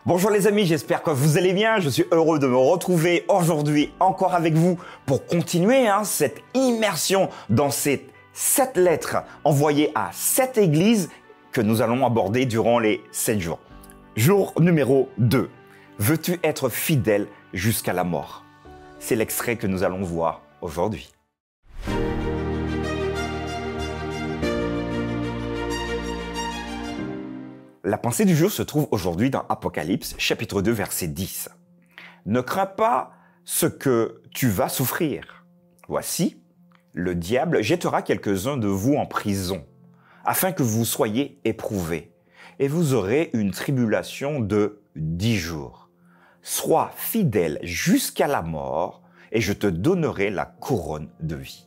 Bonjour les amis, j'espère que vous allez bien. Je suis heureux de me retrouver aujourd'hui encore avec vous pour continuer cette immersion dans ces 7 lettres envoyées à 7 églises que nous allons aborder durant les 7 jours. Jour numéro 2. Veux-tu être fidèle jusqu'à la mort? C'est l'extrait que nous allons voir aujourd'hui. La pensée du jour se trouve aujourd'hui dans Apocalypse, chapitre 2, verset 10. Ne crains pas ce que tu vas souffrir. Voici, le diable jettera quelques-uns de vous en prison, afin que vous soyez éprouvés, et vous aurez une tribulation de 10 jours. Sois fidèle jusqu'à la mort, et je te donnerai la couronne de vie.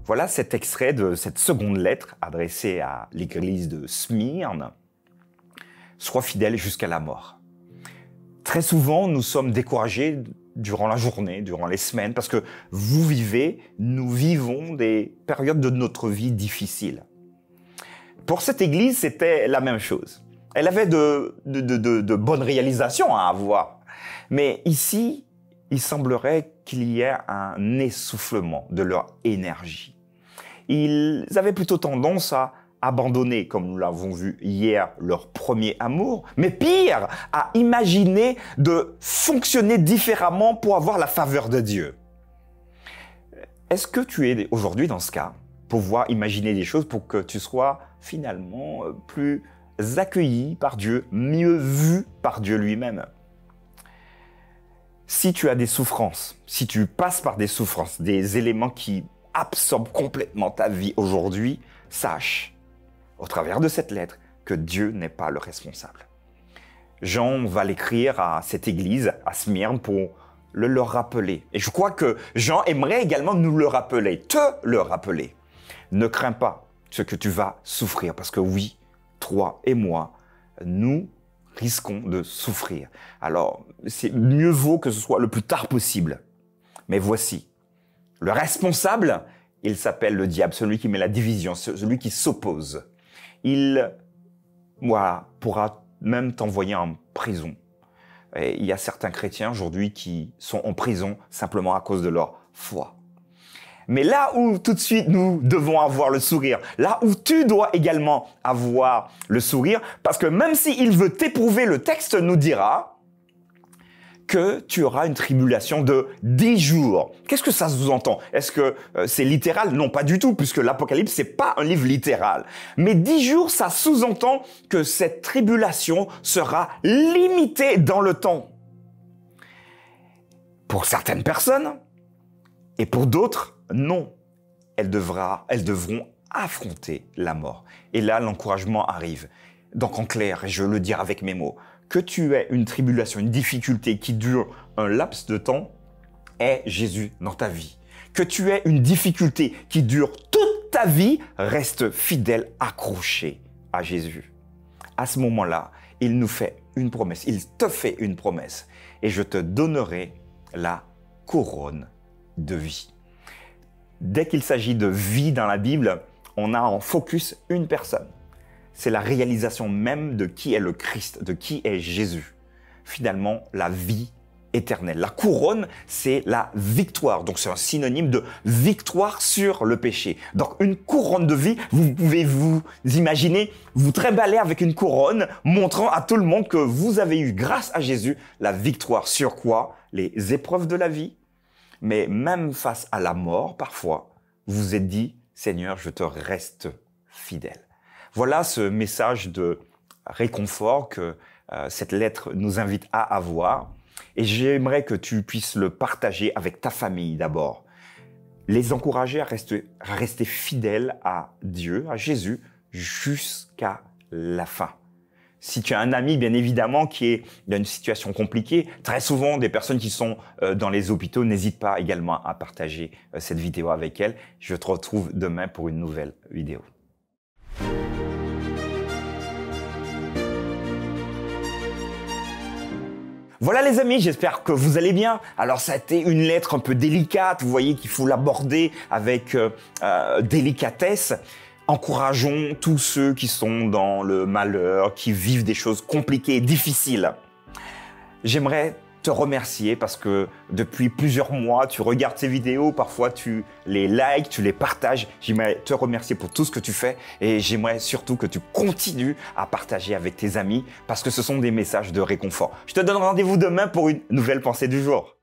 Voilà cet extrait de cette seconde lettre adressée à l'église de Smyrne. Sois fidèle jusqu'à la mort. Très souvent, nous sommes découragés durant la journée, durant les semaines, parce que nous vivons des périodes de notre vie difficiles. Pour cette église, c'était la même chose. Elle avait de bonnes réalisations à avoir. Mais ici, il semblerait qu'il y ait un essoufflement de leur énergie. Ils avaient plutôt tendance à abandonner, comme nous l'avons vu hier, leur premier amour, mais pire, à imaginer de fonctionner différemment pour avoir la faveur de Dieu. Est-ce que tu es aujourd'hui dans ce cas, pouvoir imaginer des choses pour que tu sois finalement plus accueilli par Dieu, mieux vu par Dieu lui-même? Si tu as des souffrances, si tu passes par des souffrances, des éléments qui absorbent complètement ta vie aujourd'hui, sache, au travers de cette lettre, que Dieu n'est pas le responsable. Jean va l'écrire à cette église, à Smyrne, pour leur rappeler. Et je crois que Jean aimerait également nous le rappeler, te le rappeler. Ne crains pas ce que tu vas souffrir, parce que oui, toi et moi, nous risquons de souffrir. Alors, c'est mieux vaut que ce soit le plus tard possible. Mais voici, le responsable, il s'appelle le diable, celui qui met la division, celui qui s'oppose. Il pourra même t'envoyer en prison. Et il y a certains chrétiens aujourd'hui qui sont en prison simplement à cause de leur foi. Mais là où tout de suite nous devons avoir le sourire, là où tu dois également avoir le sourire, parce que même s'il veut t'éprouver, le texte nous dira que tu auras une tribulation de 10 jours. Qu'est-ce que ça sous-entend? Est-ce que c'est littéral? Non, pas du tout, puisque l'Apocalypse, c'est pas un livre littéral. Mais 10 jours, ça sous-entend que cette tribulation sera limitée dans le temps. Pour certaines personnes, et pour d'autres, non. Elles devront affronter la mort. Et là, l'encouragement arrive. Donc en clair, et je le dire avec mes mots, que tu aies une tribulation, une difficulté qui dure un laps de temps, est Jésus dans ta vie. Que tu aies une difficulté qui dure toute ta vie, reste fidèle, accroché à Jésus. À ce moment-là, il nous fait une promesse, il te fait une promesse. Et je te donnerai la couronne de vie. Dès qu'il s'agit de vie dans la Bible, on a en focus une personne. C'est la réalisation même de qui est le Christ, de qui est Jésus. Finalement, la vie éternelle. La couronne, c'est la victoire. Donc, c'est un synonyme de victoire sur le péché. Donc, une couronne de vie, vous pouvez vous imaginer, vous tréballer avec une couronne, montrant à tout le monde que vous avez eu, grâce à Jésus, la victoire sur quoi? Les épreuves de la vie. Mais même face à la mort, parfois, vous vous êtes dit, Seigneur, je te reste fidèle. Voilà ce message de réconfort que cette lettre nous invite à avoir. Et j'aimerais que tu puisses le partager avec ta famille d'abord. Les encourager à rester fidèles à Dieu, à Jésus, jusqu'à la fin. Si tu as un ami, bien évidemment, qui est dans une situation compliquée, très souvent des personnes qui sont dans les hôpitaux, n'hésite pas également à partager cette vidéo avec elles. Je te retrouve demain pour une nouvelle vidéo. Voilà les amis, j'espère que vous allez bien. Alors ça a été une lettre un peu délicate, vous voyez qu'il faut l'aborder avec délicatesse. Encourageons tous ceux qui sont dans le malheur, qui vivent des choses compliquées et difficiles. J'aimerais te remercier parce que depuis plusieurs mois, tu regardes ces vidéos, parfois tu les likes, tu les partages. J'aimerais te remercier pour tout ce que tu fais et j'aimerais surtout que tu continues à partager avec tes amis parce que ce sont des messages de réconfort. Je te donne rendez-vous demain pour une nouvelle pensée du jour.